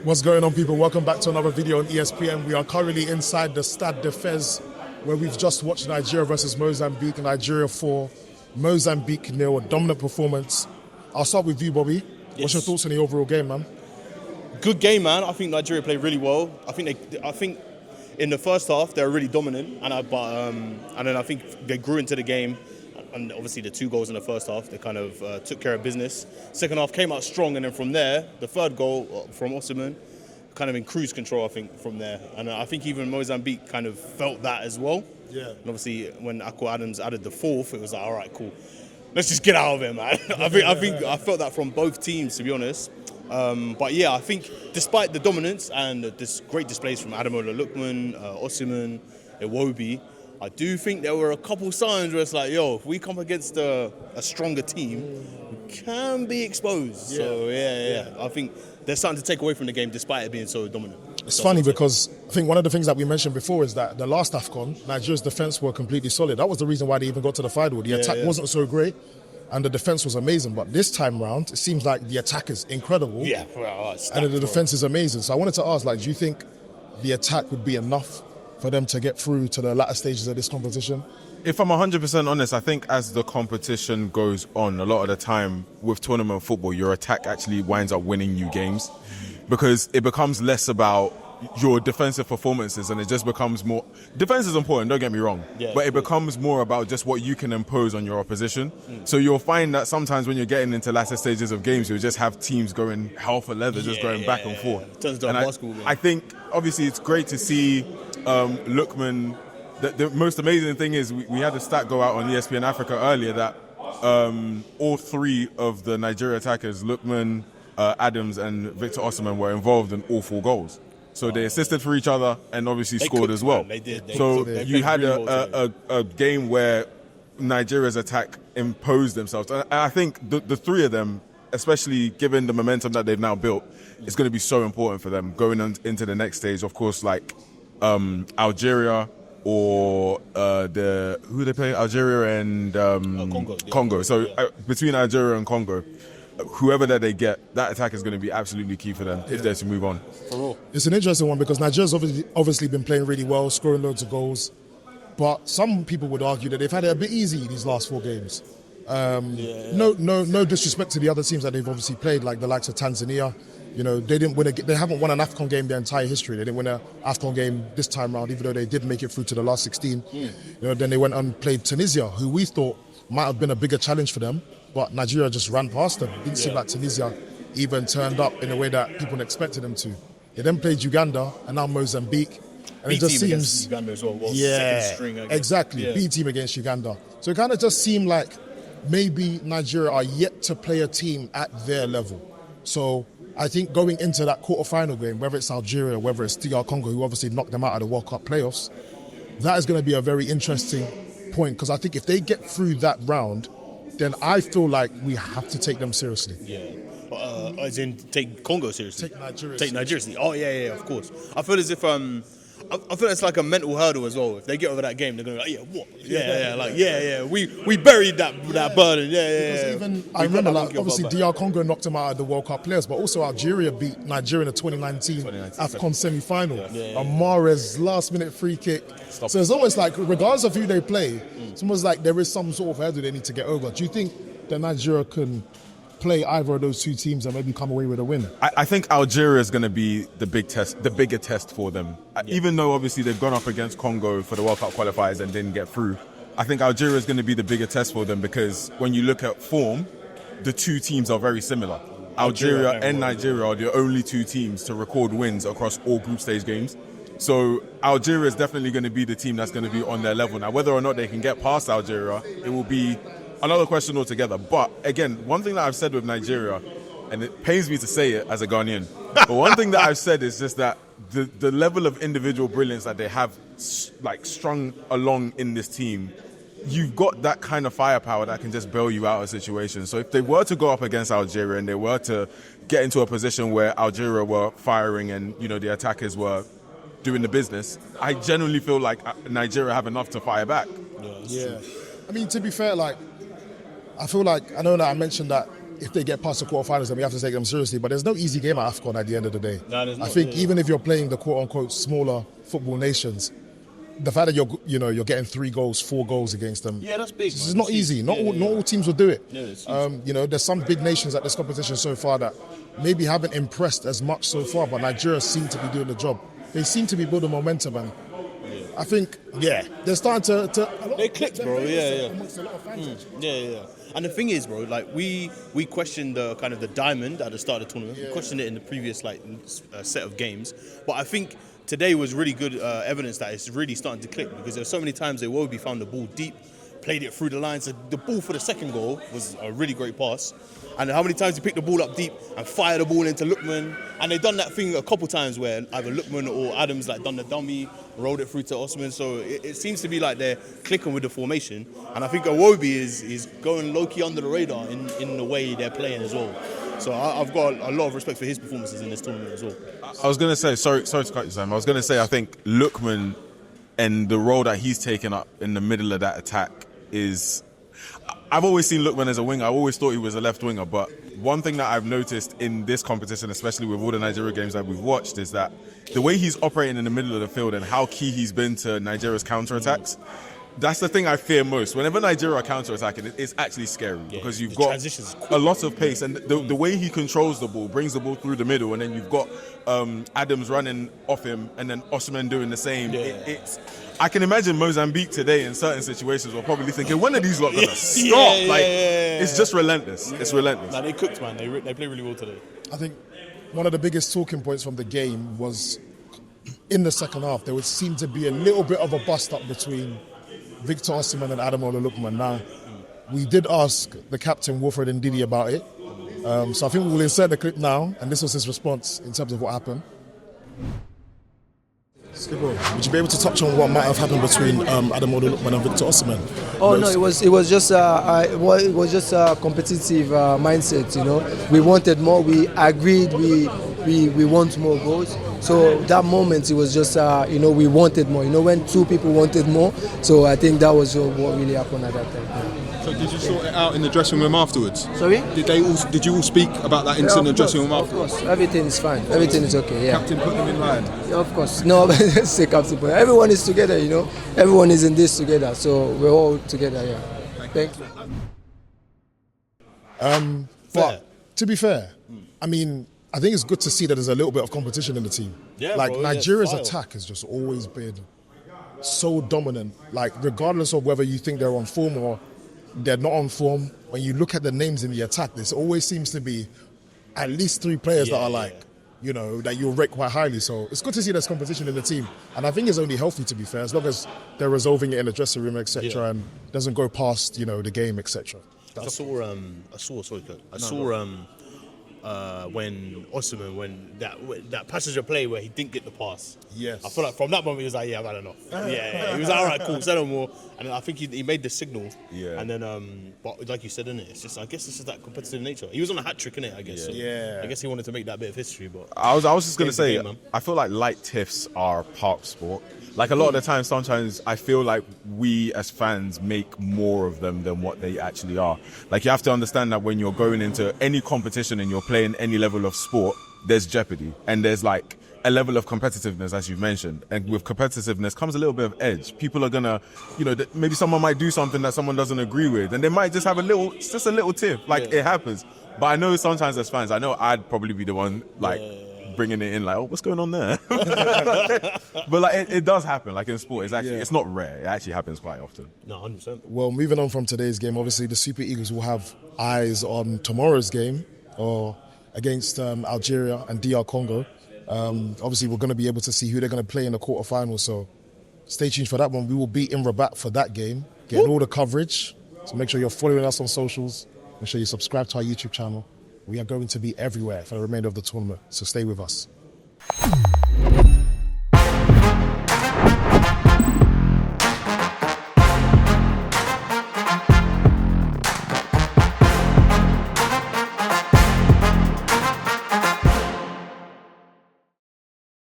What's going on, people? Welcome back to another video on ESPN. We are currently inside the Stade de Fez, where we've just watched Nigeria versus Mozambique. Nigeria 4, Mozambique 0, a dominant performance. I'll start with you, Bobby. What's your thoughts on the overall game, man? Good game, man. I think Nigeria played really well. I think in the first half they were really dominant, and then I think they grew into the game. And obviously the 2 goals in the first half, they kind of took care of business. Second half came out strong, and then from there, the third goal from Osimhen, kind of in cruise control, I think, from there. And I think even Mozambique kind of felt that as well. Yeah. And obviously when Adams added the 4th, it was like, all right, cool. Let's just get out of it, man. I felt that from both teams, to be honest. But yeah, I think despite the dominance and this great displays from Emmanuel and Lookman, Osimhen, Iwobi, I do think there were a couple signs where it's like, yo, if we come against a stronger team, we can be exposed. Yeah. So, yeah. I think there's something to take away from the game despite it being so dominant. It's funny because I think one of the things that we mentioned before is that the last AFCON, Nigeria's defence were completely solid. That was the reason why they even got to the final. The attack wasn't so great and the defence was amazing. But this time round, it seems like the attack is incredible. Yeah, and the defence is amazing. So I wanted to ask, do you think the attack would be enough for them to get through to the latter stages of this competition? If I'm 100% honest, I think as the competition goes on, a lot of the time with tournament football, your attack actually winds up winning you games because it becomes less about your defensive performances and it just becomes more... Defense is important, don't get me wrong, but it becomes more about just what you can impose on your opposition. So you'll find that sometimes when you're getting into latter stages of games, you'll just have teams going hell for leather, just going back and forth. Turns to a basketball game. I think, obviously, it's great to see Lookman. The most amazing thing is we had a stat go out on ESPN Africa earlier that all 3 of the Nigeria attackers, Lookman, Adams and Victor Osimhen, were involved in all 4 goals. So they assisted for each other and obviously scored as well. They did. You had a game where Nigeria's attack imposed themselves. And I think the 3 of them, especially given the momentum that they've now built, it's going to be so important for them going into the next stage. Of course, like Algeria or who they play? Algeria and Congo. Yeah. Congo. So between Algeria and Congo, whoever that they get, that attack is going to be absolutely key for them if they're to move on. For real. It's an interesting one because Nigeria's obviously been playing really well, scoring loads of goals. But some people would argue that they've had it a bit easy these last 4 games. No disrespect to the other teams that they've obviously played, like the likes of Tanzania. You know, they haven't won an AFCON game their entire history. They didn't win an AFCON game this time round, even though they did make it through to the last 16. You know, then they went and played Tunisia, who we thought might have been a bigger challenge for them, but Nigeria just ran past them. It didn't seem like Tunisia even turned up in a way that people expected them to. They then played Uganda and now Mozambique. And it just seems Uganda as well. Second string, exactly. B team against Uganda. So it kind of just seemed like maybe Nigeria are yet to play a team at their level. So I think going into that quarterfinal game, whether it's Algeria, whether it's DR Congo, who obviously knocked them out of the World Cup playoffs, that is going to be a very interesting point because I think if they get through that round, then I feel like we have to take them seriously. Yeah. As in take Congo seriously? Take Nigeria seriously. Oh, yeah, of course. I feel as if... I feel it's like a mental hurdle as well. If they get over that game, they're going to be like, we buried that burden. Because even I remember, obviously, DR Congo knocked them out of the World Cup players, but also Algeria beat Nigeria in the 2019 AFCON semi-final. Mahrez's last-minute free kick. So it's almost like, regardless of who they play, it's almost like there is some sort of hurdle they need to get over. Do you think that Nigeria can play either of those 2 teams and maybe come away with a win? I think Algeria is going to be the bigger test for them. Even though obviously they've gone up against Congo for the World Cup qualifiers and didn't get through, I think Algeria is going to be the bigger test for them because when you look at form, the 2 teams are very similar. Algeria and Nigeria are the only 2 teams to record wins across all group stage games. So Algeria is definitely going to be the team that's going to be on their level. Now, whether or not they can get past Algeria, it will be another question altogether. But again, one thing that I've said with Nigeria, and it pains me to say it as a Ghanaian, but one thing that I've said is just that the level of individual brilliance that they have like strung along in this team, you've got that kind of firepower that can just bail you out of situations. So if they were to go up against Algeria and they were to get into a position where Algeria were firing and, you know, the attackers were doing the business, I genuinely feel like Nigeria have enough to fire back. Yeah. I mean, to be fair, like, I feel like, I know that I mentioned that if they get past the quarterfinals, then we have to take them seriously. But there's no easy game at AFCON at the end of the day. No, there's not, I think even if you're playing the quote-unquote smaller football nations, the fact that you're getting 3 goals, 4 goals against them, that's big. It's not easy. Not all teams will do it. Yeah, there's some big nations at this competition so far that maybe haven't impressed as much so far, but Nigeria seem to be doing the job. They seem to be building momentum, and I think they're starting to they clicked, bro. Amongst a lot of fans, Yeah. And the thing is, bro, like we questioned the kind of the diamond at the start of the tournament. We questioned it in the previous set of games, but I think today was really good evidence that it's really starting to click, because there's so many times Iwobi found the ball deep, played it through the lines. So the ball for the second goal was a really great pass. And how many times he picked the ball up deep and fired the ball into Lookman. And they've done that thing a couple times where either Lookman or Adams done the dummy, rolled it through to Osimhen. So it seems to be like they're clicking with the formation. And I think Iwobi is going low-key under the radar in the way they're playing as well. So I've got a lot of respect for his performances in this tournament as well. I was going to say, sorry to cut you, Sam. I was going to say, I think Lookman and the role that he's taken up in the middle of that attack is... I've always seen Lookman as a winger. I always thought he was a left winger. But one thing that I've noticed in this competition, especially with all the Nigeria games that we've watched, is that the way he's operating in the middle of the field and how key he's been to Nigeria's counterattacks, that's the thing I fear most. Whenever Nigeria are counterattacking, it's actually scary because you've got a lot of pace, and the way he controls the ball, brings the ball through the middle, and then you've got Adams running off him, and then Osimhen doing the same. I can imagine Mozambique today in certain situations were probably thinking, when are these lot gonna stop? It's just relentless. It's relentless. Nah, they cooked, man. They play really well today. I think one of the biggest talking points from the game was in the second half, there would seem to be a little bit of a bust-up between Victor Osimhen and Emmanuel Lookman. Now, we did ask the captain, Wilfred Ndidi, about it. So I think we will insert the clip now, and this was his response in terms of what happened. Skipper, would you be able to touch on what might have happened between Emmanuel Lookman and Victor Osimhen? Oh no, it was just a competitive mindset. You know, we wanted more. We agreed. We want more goals. So that moment, it was just we wanted more. You know, when 2 people wanted more. So I think that was what really happened at that time. Yeah. So did you sort it out in the dressing room afterwards? Sorry? Did you all speak about that incident in the dressing room afterwards? Of course, everything is fine. Everything is okay. Yeah. Captain put them in line. Yeah, of course. No, let's say captain. Everyone is together. You know, everyone is in this together. So we're all together. Yeah. Thank you. But to be fair, I mean, I think it's good to see that there's a little bit of competition in the team. Yeah, like bro, Nigeria's attack has just always been so dominant. Like regardless of whether you think they're on form or they're not on form, when you look at the names in the attack, there always seems to be at least 3 players that are that you'll rate quite highly. So it's good to see there's competition in the team, and I think it's only healthy, to be fair, as long as they're resolving it in the dressing room, etc., and doesn't go past the game, etc. I saw when Osimhen, when that passage of play where he didn't get the pass. Yes. I feel like from that moment he was like, I've had enough. He was like, all right, cool, say no more. And then I think he made the signal. Yeah. And then, but like you said, innit, it's just, I guess it's just that competitive nature. He was on a hat trick, innit, I guess. Yeah. So I guess he wanted to make that bit of history, but I was just going to say, game, man. I feel like light tiffs are part of sport. Like a lot of the time, sometimes I feel like we as fans make more of them than what they actually are. Like you have to understand that when you're going into any competition and you're playing any level of sport, there's jeopardy and there's like a level of competitiveness, as you've mentioned. And with competitiveness comes a little bit of edge. People are gonna, maybe someone might do something that someone doesn't agree with, and they might just have a little tiff. Like it happens. But I know sometimes as fans, I know I'd probably be the one bringing it in, like, oh, what's going on there? But like it does happen. Like in sport, it's not rare. It actually happens quite often. no, 100%. Well, moving on from today's game, obviously the Super Eagles will have eyes on tomorrow's game or against Algeria and DR Congo. Obviously, we're going to be able to see who they're going to play in the quarterfinals. So stay tuned for that one. We will be in Rabat for that game, getting all the coverage. So make sure you're following us on socials. Make sure you subscribe to our YouTube channel. We are going to be everywhere for the remainder of the tournament. So stay with us.